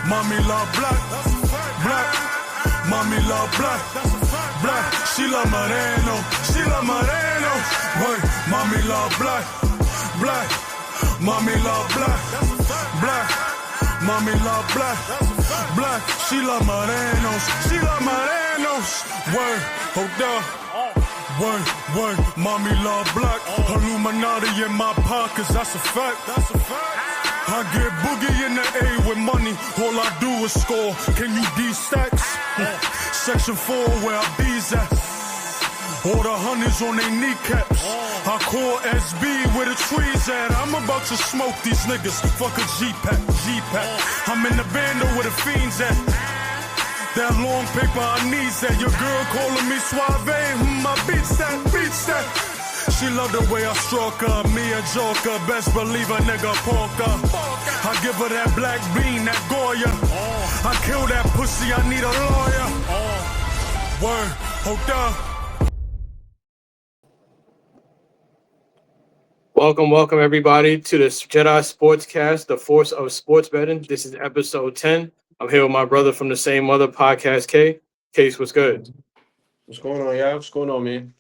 Mommy love black, black. Mommy love black, black. She love Moreno, she love Moreno. Wait, mommy love black, black. Mommy love black, black. Mommy love black, black. She love Morenos, she love Morenos. Wait, hold up. Word, mommy love black. Illuminati in my pockets, that's a fact. I get boogie in the A with money, all I do is score. Can you D-stacks? Section 4 where I bees at. All the honeys on their kneecaps. I call SB where the trees at. I'm about to smoke these niggas, fuck a G-Pack. I'm in the bando where the fiends at. That long paper, I need that. Your girl calling me suave, I beats that. She love the way I stroke her, me a joker. Best believe a nigga polka. I give her that black bean, that Goya. I kill that pussy, I need a lawyer. Word, hold up. Welcome everybody to the Jedi Sportscast, the force of sports betting. This is episode 10. I'm here with my brother from the same mother podcast, K. Case, what's good? What's going on, y'all? What's going on, man?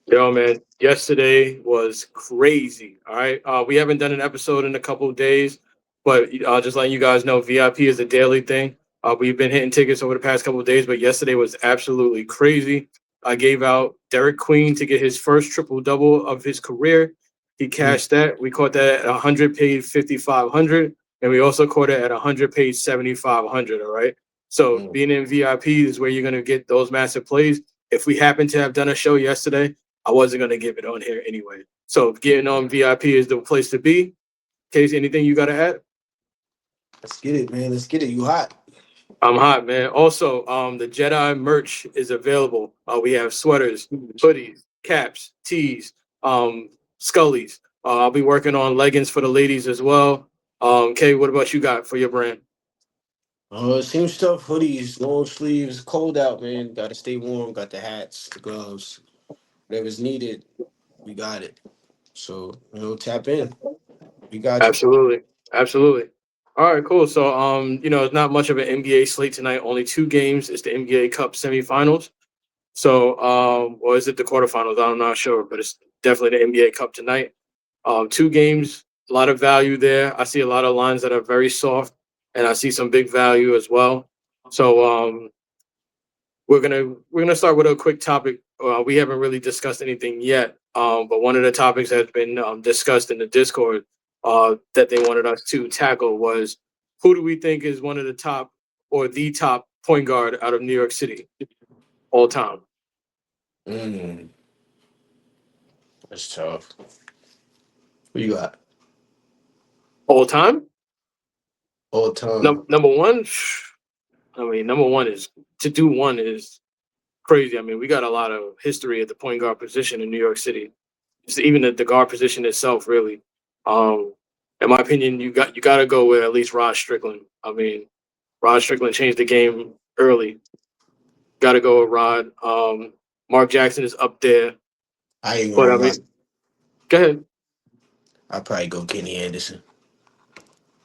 Yo, man, yesterday was crazy, all right? We haven't done an episode in a couple of days, but just letting you guys know, VIP is a daily thing. We've been hitting tickets over the past couple of days, but yesterday was absolutely crazy. I gave out Derek Queen to get his first triple-double of his career. He cashed that. We caught that at 100, paid 5,500. And we also caught it at 100, paid 7,500, all right? So being in VIP is where you're going to get those massive plays. If we happen to have done a show yesterday, I wasn't going to give it on here anyway. So getting on VIP is the place to be. Case, anything you got to add? Let's get it, man. Let's get it. You hot? I'm hot, man. Also, the Jedi merch is available. We have sweaters, hoodies, caps, tees, scullies. I'll be working on leggings for the ladies as well. Kay, what about you got for your brand? Same stuff, hoodies, long sleeves, cold out, man. Gotta stay warm, got the hats, the gloves. Whatever's needed, we got it. So, tap in. We got you. Absolutely. All right, cool. So it's not much of an NBA slate tonight, only 2 games. It's the NBA Cup semifinals. So or is it the quarterfinals? I'm not sure, but it's definitely the NBA Cup tonight. 2 games. A lot of value there. I see a lot of lines that are very soft, and I see some big value as well. So we're gonna start with a quick topic. We haven't really discussed anything yet, but one of the topics that's been discussed in the Discord that they wanted us to tackle was who do we think is one of the top or the top point guard out of New York City all time? That's tough. What you got? All time? All time. Number one? I mean, number one is to do one is crazy. I mean, we got a lot of history at the point guard position in New York City. It's even the guard position itself, really. In my opinion, you got to go with at least Rod Strickland. I mean, Rod Strickland changed the game early. Got to go with Rod. Mark Jackson is up there. Go ahead. I'll probably go Kenny Anderson.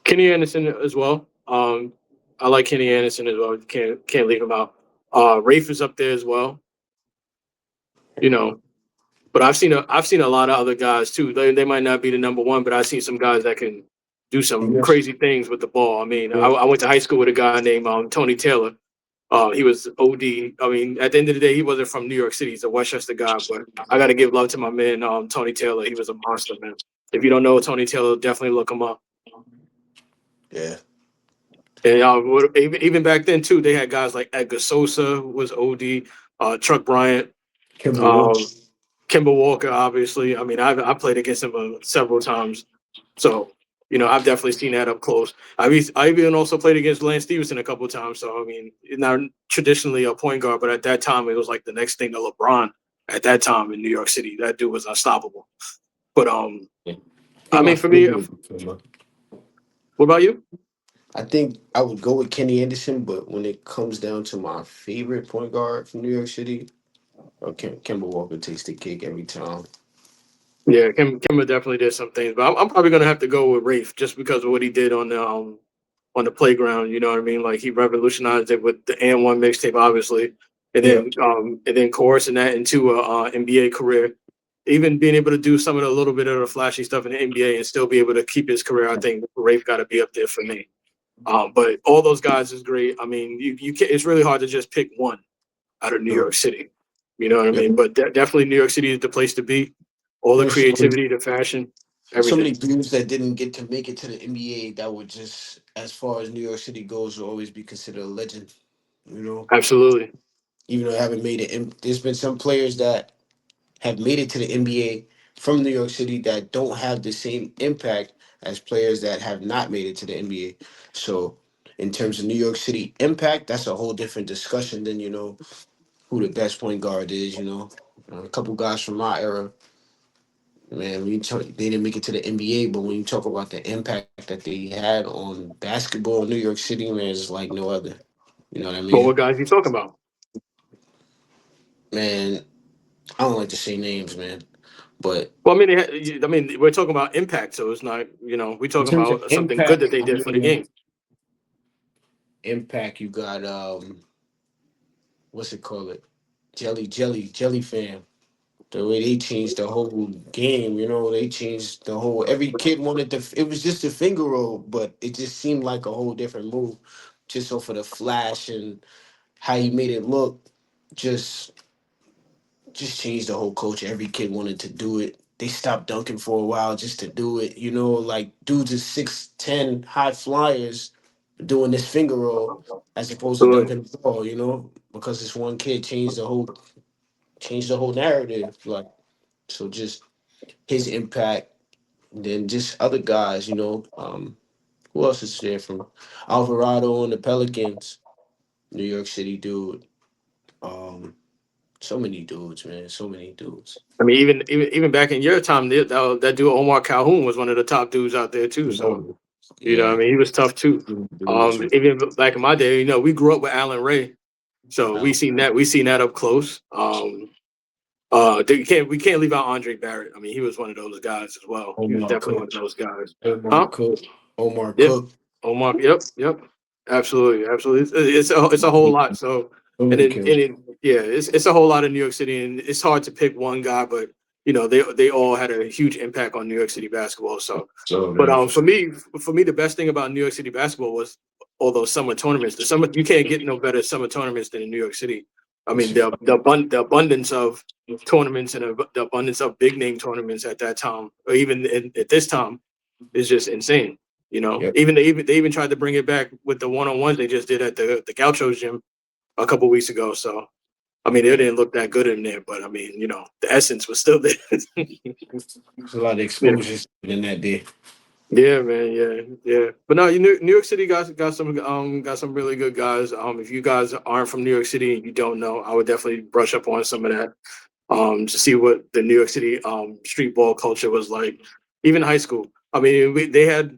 Kenny Anderson as well. I like Kenny Anderson as well. Can't leave him out. Rafe is up there as well. But I've seen a lot of other guys too. They might not be the number one, but I've seen some guys that can do some crazy things with the ball. I mean, I went to high school with a guy named Tony Taylor. He was OD. I mean, at the end of the day, he wasn't from New York City. He's a Westchester guy, but I got to give love to my man, Tony Taylor. He was a monster, man. If you don't know Tony Taylor, definitely look him up. Yeah. And even back then, too, they had guys like Edgar Sosa was OD, Chuck Bryant, Kemba Walker, obviously. I mean, I played against him several times. So, I've definitely seen that up close. I even also played against Lance Stevenson a couple of times. So, I mean, not traditionally a point guard, but at that time, it was like the next thing to LeBron at that time in New York City. That dude was unstoppable. But, I mean, for me, what about you? I think I would go with Kenny Anderson, but when it comes down to my favorite point guard from New York City, Kemba Walker takes the cake every time. Yeah, Kemba definitely did some things, but I'm probably gonna have to go with Rafe just because of what he did on on the playground. You know what I mean? Like he revolutionized it with the and one mixtape, obviously, and Yeah. then coercing that into a NBA career. Even being able to do some of the little bit of the flashy stuff in the NBA and still be able to keep his career, I think Rafe got to be up there for me. But all those guys is great. I mean, you can, it's really hard to just pick one out of New Yeah. York City. You know what I Yeah. mean? But definitely New York City is the place to be. All the There's creativity, the fashion, so many everything. dudes that didn't get to make it to the NBA that would just, as far as New York City goes, will always be considered a legend. You know, Absolutely. even though they haven't made it. And there's been some players that have made it to the NBA from New York City that don't have the same impact as players that have not made it to the NBA. So, in terms of New York City impact, that's a whole different discussion than who the best point guard is. A couple guys from my era, man, they didn't make it to the NBA, but when you talk about the impact that they had on basketball in New York City, man, it's like no other. You know what I But mean? what guys you talking about? Man, I don't like to say names, man, but Well, I mean, I mean, we're talking about impact, so it's not, we're in talking terms of about something good impact, that they I did for the mean, game. impact, you got what's it called? It Jelly fam. The way they changed the whole game, they changed the whole. Every kid wanted to. It was just a finger roll, but it just seemed like a whole different move, just off of the flash and how he made it look. Just just changed the whole culture. Every kid wanted to do it. They stopped dunking for a while just to do it. Like dudes is 6'10" high flyers doing this finger roll as opposed to Absolutely. dunking the ball. Because this one kid changed the whole narrative. Like, so just his impact, and then just other guys. Who else is there from Alvarado and the Pelicans, New York City dude. Um, so many dudes, man. So many dudes. I mean, even back in your time, that dude Omar Calhoun was one of the top dudes out there too. So I Yeah. mean, he was tough too. Dudes. Even back in my day, we grew up with Alan Ray, so Um, we seen that up close. We can't leave out Andre Barrett. I mean, he was one of those guys as well. He was Omar definitely one Cook. of those guys. Omar Huh? Cook. Omar Yeah. Cook. Omar. Yep. Absolutely. It's a whole lot. So So and many then kills. yeah, it's a whole lot of New York City, and it's hard to pick one guy, but they all had a huge impact on New York City basketball. So, So but man, for me, the best thing about New York City basketball was all those summer tournaments. The summer you can't get no better summer tournaments than in New York City. I mean, the abundance of tournaments and the abundance of big name tournaments at that time, or even at this time, is just insane. yep. Even they even tried to bring it back with the one on ones they just did at the Gauchos gym a couple weeks ago. So I mean, it didn't look that good in there, but I mean, the essence was still there. There's a lot of Yeah. exposures in that day. Yeah, man. Yeah. But no, New York City got some really good guys. If you guys aren't from New York City and you don't know, I would definitely brush up on some of that. To see what the New York City street ball culture was like, even high school. I mean, we have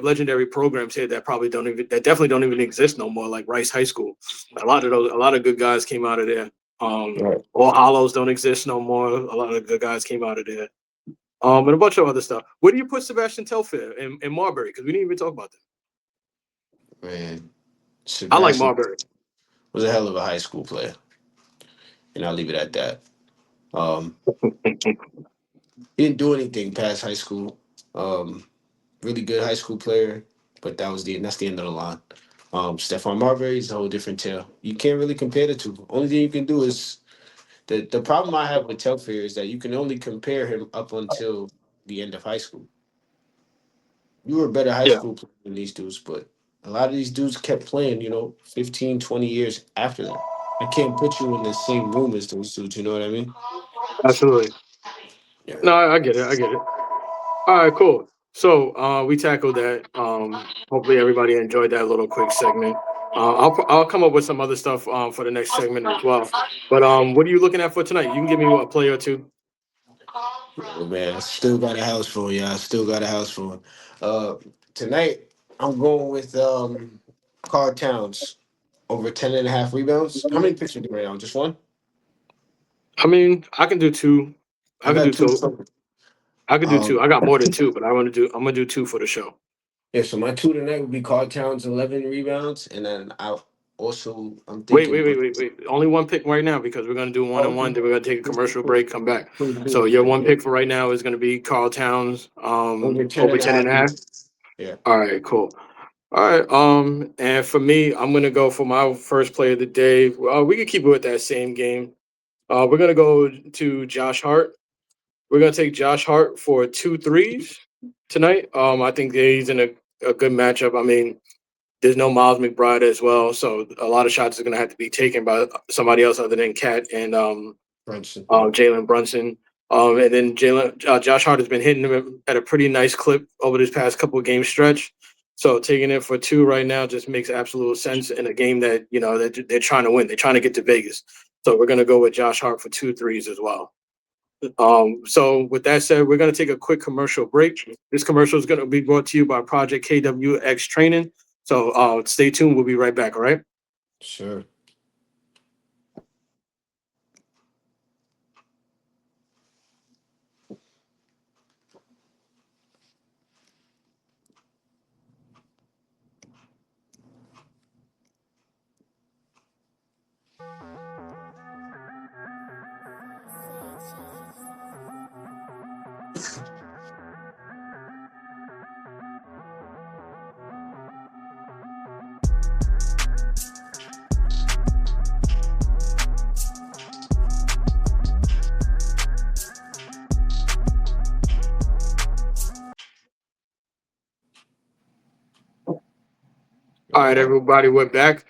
legendary programs here that definitely don't even exist no more, like Rice High School. A lot of good guys came out of there. Right. All Hollows don't exist no more. A lot of good guys came out of there. And a bunch of other stuff. Where do you put Sebastian Telfair in Marbury? Because we didn't even talk about that. Man, I like Sebastian Marbury. was a hell of a high school player, and I'll leave it at that. Um, he didn't do anything past high school. Um, really good high school player, but that's the end of the line. Stephon Marbury is a whole different tale. You can't really compare the two. Only thing you can do is the problem I have with Telfair is that you can only compare him up until the end of high school. You were a better high Yeah, school player than these dudes, but a lot of these dudes kept playing, 15, 20 years after that. I can't put you in the same room as those dudes, you know what I mean? absolutely. Yeah. No, I get it. I get it. All right, cool. So we tackled that. Hopefully everybody enjoyed that little quick segment. I'll come up with some other stuff for the next segment as well. But what are you looking at for tonight? You can give me a play or two. Oh, man, I still got a house phone, y'all. Still got a house phone. Uh, Tonight, I'm going with Carl Towns over 10.5 rebounds. How many picks are you doing right now? Just one? I mean, I can do two. I I can do got two. two. I could do two. Um, I got more than two, but I'm gonna do two for the show. Yeah, so my two tonight would be Carl Towns 11 rebounds, and then I'm Wait, thinking. wait, wait, wait, wait. Only one pick right now because we're gonna do one and one. Then we're gonna take a commercial break, come back. So your one pick for right now is gonna be Carl Towns, Over 10 over and a 10 half. and a half. Yeah. All right, cool. All right, and for me, I'm gonna go for my first play of the day. We could keep it with that same game. We're gonna go to Josh Hart. We're gonna take Josh Hart for 2 threes tonight. I think that he's in a good matchup. I mean, there's no Miles McBride as well, so a lot of shots are gonna have to be taken by somebody else other than Cat and Brunson. Jalen Brunson. And then Josh Hart has been hitting him at a pretty nice clip over this past couple of game stretch. So taking it for 2 right now just makes absolute sense in a game that that they're trying to win. They're trying to get to Vegas. So we're gonna go with Josh Hart for 2 threes as well. So with that said, we're gonna take a quick commercial break. This commercial is gonna be brought to you by Project KWX Training. So stay tuned. We'll be right back. All right. Sure. All right, everybody, we're back.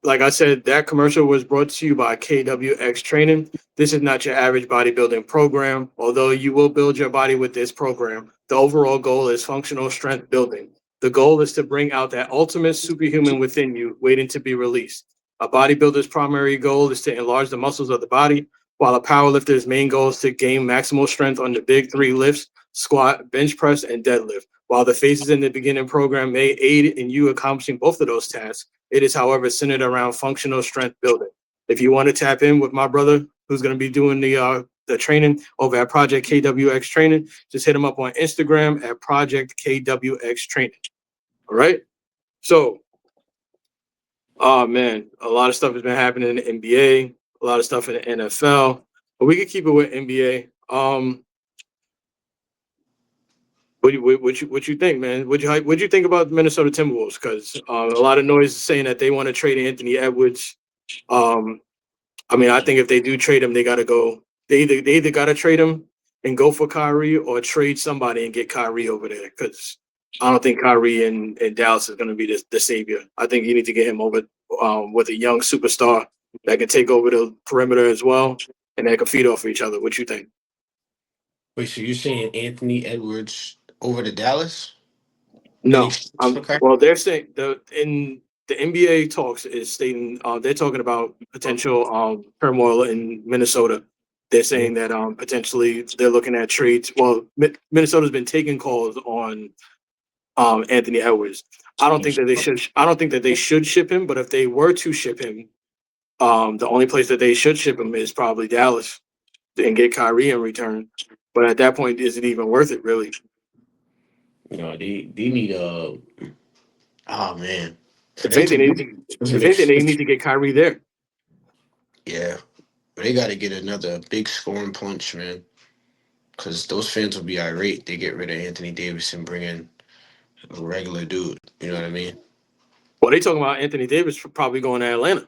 Like I said, that commercial was brought to you by KWX Training. This is not your average bodybuilding program, although you will build your body with this program. The overall goal is functional strength building. The goal is to bring out that ultimate superhuman within you, waiting to be released. A bodybuilder's primary goal is to enlarge the muscles of the body, while a powerlifter's main goal is to gain maximal strength on the big 3 lifts: squat, bench press, and deadlift. While the phases in the beginning program may aid in you accomplishing both of those tasks, it is, however, centered around functional strength building. If you want to tap in with my brother, who's going to be doing the training over at Project KWX Training, just hit him up on Instagram at Project KWX Training. All right. So, oh man, a lot of stuff has been happening in the NBA, a lot of stuff in the NFL, but we could keep it with NBA. What you think, man? What you think about the Minnesota Timberwolves? Because a lot of noise is saying that they want to trade Anthony Edwards. Um, I mean, I think if they do trade him, they got to go. They either got to trade him and go for Kyrie, or trade somebody and get Kyrie over there. Because I don't think Kyrie in Dallas is going to be the savior. I think you need to get him over with a young superstar that can take over the perimeter as well, and that can feed off of each other. What you think? Wait, so you're saying Anthony Edwards over to Dallas? In No, exchange for Kyrie? well, they're saying the NBA talks is stating they're talking about potential turmoil in Minnesota. They're Yeah. saying that potentially they're looking at trades. Well, Minnesota's been taking calls on Anthony Edwards. I don't think that they should. I don't think that they should ship him. But if they were to ship him, the only place that they should ship him is probably Dallas and get Kyrie in return. But at that point, is it even worth it, really? They need oh man. If anything, they need to get Kyrie there. Yeah. But they gotta get another big scoring punch, man. Cause those fans will be irate. They get rid of Anthony Davis and bring in a regular dude. You know what I mean? Well, they talking about Anthony Davis probably going to Atlanta.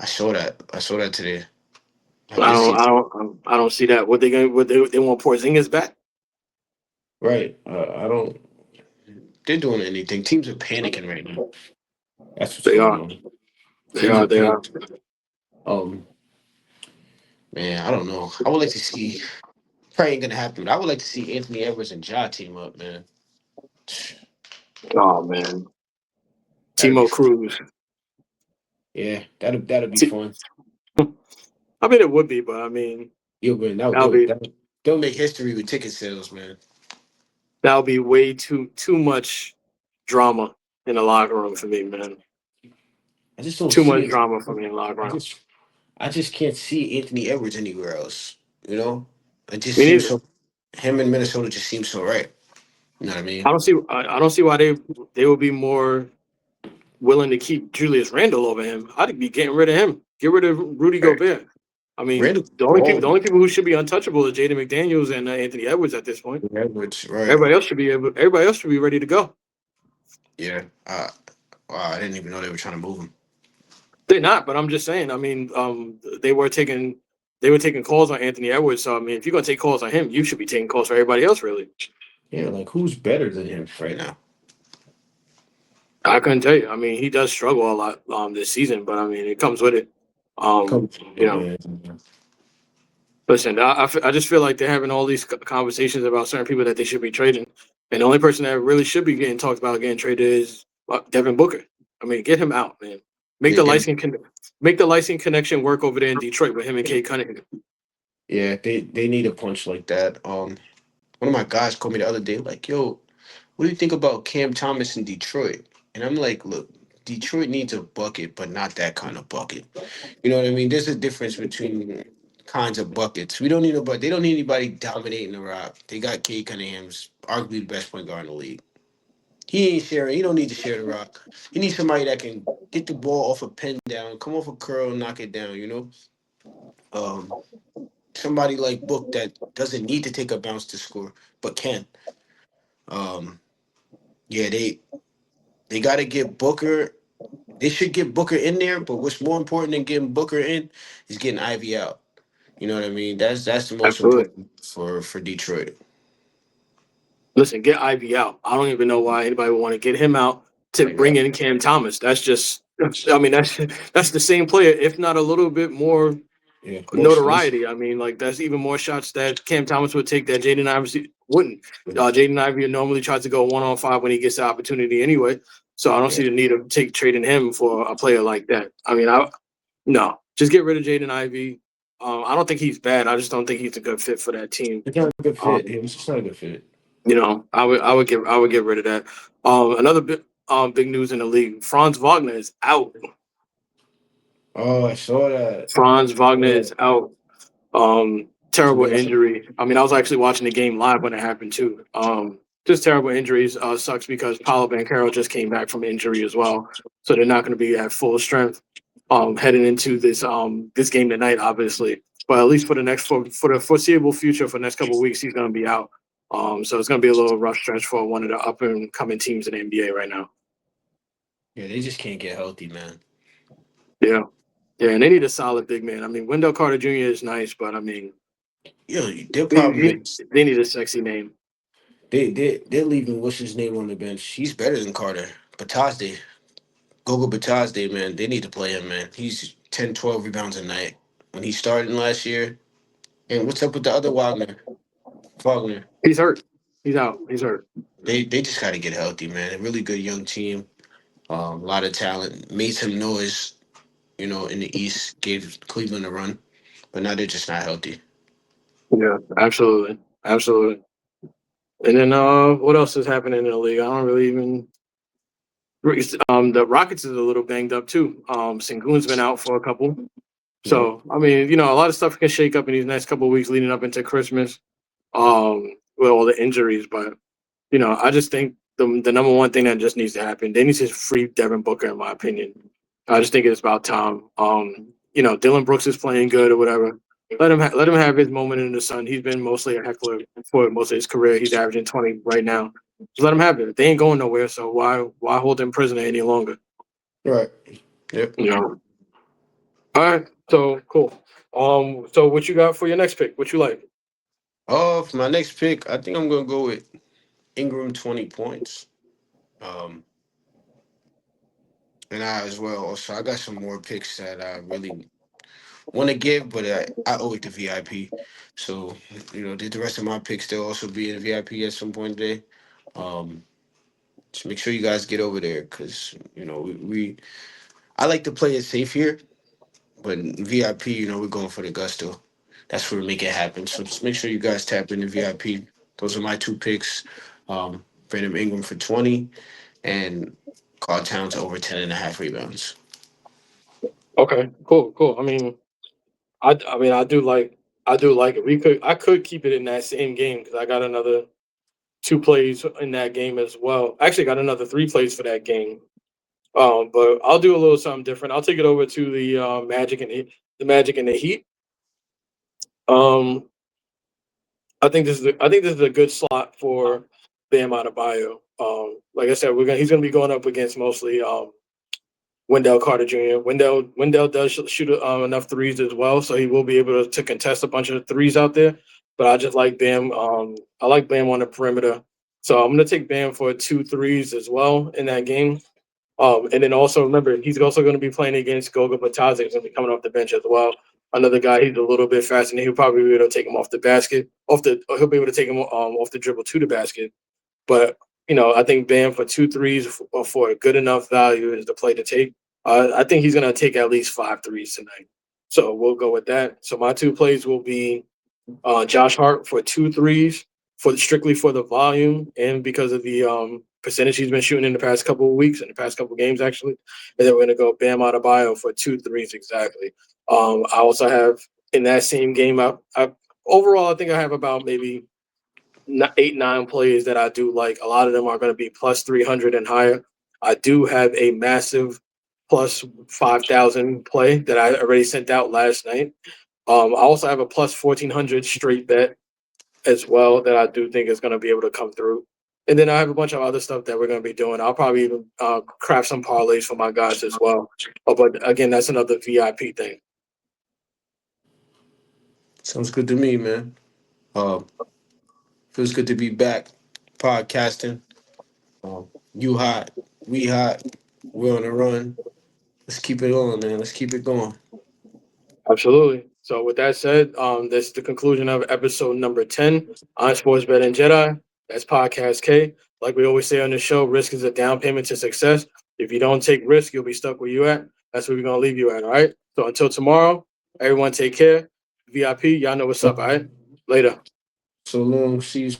I saw that. I saw that today. I I did don't, see. I don't, I don't see that. What they going? What they want Porzingis back? Right. I don't. They're doing anything. Teams are panicking right now. That's what's They going are. on. They Teams are. are They are. panicking. Um, man, I don't know. I would like to see. Probably ain't gonna happen. But I would like to see Anthony Edwards and Ja team up, man. Oh man, That'd be Timo fun. Cruz. Yeah, that'll be T- fun. I mean, it would be, but I mean, Yo, man, that'll be they'll make history with ticket sales, man. that'll be way too much drama in the locker room for me, man. I just don't Too see much it. drama for me in the locker I room. just I just can't see Anthony Edwards anywhere else. You know, it just Me seems neither. so. Him in Minnesota just seems so right. You know what I I mean? don't see. I don't see why they would be more willing to keep Julius Randle over him. I'd be getting rid of him. Get rid of Rudy Right. Gobert. I mean, Randall the Ball, only people who should be untouchable is Jaden McDaniels and Anthony Edwards at this point. Edwards, right? Everybody else should be able. Everybody else should be ready to go. Yeah. Wow, I didn't even know they were trying to move him. They're not, but I'm just saying. I mean, they were taking calls on Anthony Edwards. So I mean, if you're gonna take calls on him, you should be taking calls for everybody else. Really, Yeah, like who's better than him right now? I couldn't tell you. I mean, he does struggle a lot this season, but I mean, it comes with it. Come You on, know, man. listen, I just feel like they're having all these conversations about certain people that they should be trading, and the only person that really should be getting talked about getting traded is Devin Booker. I mean, get him out, man. Make Yeah, the make the Lysing connection work over there in Detroit with him and Kate Cunningham. yeah, they need a punch like that. One of my guys called me the other day, like, "Yo, what do you think about Cam Thomas in Detroit?" And I'm like, "Look, Detroit needs a bucket, but not that kind of bucket. You know what I mean? There's a difference between kinds of buckets. We don't need nobody. They don't need anybody dominating the rock. They got Kate Cunningham's arguably the best point guard in the league. He ain't sharing. He don't need to share the rock. He needs somebody that can get the ball off a pin down, come off a curl, and knock it down. You know, um, somebody like Book that doesn't need to take a bounce to score, but can. Um, yeah, they got to get Booker. They should get Booker in there, but what's more important than getting Booker in is getting Ivy out. You know what I mean? That's the most Absolutely. important for Detroit. Listen, get Ivy out. I don't even know why anybody would want to get him out to Like bring in Cam Thomas. That's just. I mean, that's the same player, if not a little bit more yeah, more explosive. notoriety. I mean, like that's even more shots that Cam Thomas would take that Jaden Ivey wouldn't. Jaden Ivey normally tries to go 1-on-5 when he gets the opportunity anyway. So I don't Yeah, see the need of trading him for a player like that. I mean, no, just get rid of Jaden Ivey. I don't think he's bad. I just don't think he's a good fit for that team. it's not a good Um, fit. It was just not a good fit. I would get rid of that. Another big news in the league: Franz Wagner is out. Oh, I saw that. Franz Wagner Yeah, is out. too Terrible bad. injury. I mean, I was actually watching the game live when it happened too. Just terrible injuries. Sucks because Paulo Banchero just came back from injury as well, so they're not going to be at full strength heading into this game tonight, obviously. But at least for the foreseeable future, for the next couple of weeks, he's going to be out. So it's going to be a little rough stretch for one of the up and coming teams in the NBA right now. Yeah, they just can't get healthy, man. Yeah, yeah, and they need a solid big man. I mean, Wendell Carter Jr. is nice, but I mean, Yo, they're they, probably they need a sexy name. they're leaving what's his name on the bench. He's better than Carter. Batazde. Gogo Batazde, man. They need to play him, man. He's 10, 12 rebounds a night. When he started last year. And what's up with the other Wagner? Wagner. He's hurt. He's out. He's hurt. They just gotta get healthy, man. A really good young team. A lot of talent. Made some noise, in the East, gave Cleveland a run. But now they're just not healthy. Yeah, absolutely, absolutely. And then what else is happening in the league? I don't really even. The Rockets is a little banged up too. Sengun's been out for a couple. Yeah. So I mean, a lot of stuff can shake up in these next couple of weeks leading up into Christmas. With all the injuries, but I just think the number one thing that just needs to happen, they need to free Devin Booker, in my opinion. I just think it's about time. Dylan Brooks is playing good or whatever. Let him have his moment in the sun. He's been mostly a heckler for most of his career. He's averaging 20 right now. Just let him have it. They ain't going nowhere, so why hold him prisoner any longer? Right. Yep. All right. So cool. So what you got for your next pick? What you like? For my next pick, I think I'm gonna go with Ingram 20 points. Um, and I as well. Also, I got some more picks that I really want to give, but I owe it to VIP. So, the rest of my picks still also be in VIP at some point today. Um, just make sure you guys get over there because, I like to play it safe here, but in VIP, we're going for the gusto. That's where we make it happen. So just make sure you guys tap into VIP. Those are my two picks. Brandon Ingram for 20 and Carl Towns over 10 and a half rebounds. Okay, cool. I mean, I do like it. I could keep it in that same game because I got another 2 plays in that game as well. Actually, got another 3 plays for that game. But I'll do a little something different. I'll take it over to the Magic and the Heat. Um, I think this is a good slot for Bam Adebayo. Like I said, he's gonna be going up against mostly Wendell Carter Jr. Wendell does shoot enough threes as well, so he will be able to contest a bunch of threes out there. But I just like Bam. I like Bam on the perimeter, so I'm gonna take Bam for 2 threes as well in that game. And then also remember, he's also going to be playing against Goga Batazic, who's going to be coming off the bench as well. Another guy, he's a little bit faster, and he'll probably be able to take him off the basket, or he'll be able to take him off the dribble to the basket. But I think Bam for 2 threes for a good enough value is the play to take. I think he's going to take at least 5 threes tonight, so we'll go with that. So my 2 plays will be Josh Hart for 2 threes strictly for the volume and because of the percentage he's been shooting in the past couple of weeks, in the past couple of games actually. And then we're gonna go Bam Adebayo for 2 threes exactly. I also have in that same game. Overall, I think I have about maybe 8-9 plays that I do like. A lot of them are going to be plus 300 and higher. I do have a massive plus 5,000 play that I already sent out last night. I also have a plus 1,400 straight bet as well that I do think is going to be able to come through. And then I have a bunch of other stuff that we're going to be doing. I'll probably even craft some parlays for my guys as well. But again, that's another VIP thing. Sounds good to me, man. Feels good to be back podcasting. You hot, we hot, we're on the run. Let's keep it on, man. Let's keep it going. Absolutely. So with that said, that's the conclusion of episode number 10 on Sports Bet and Jedi. That's Podcast K. Like we always say on the show, risk is a down payment to success. If you don't take risk, you'll be stuck where you at. That's where we're going to leave you at, all right? So until tomorrow, everyone take care. VIP, y'all know what's up, all right? Later. So long. See you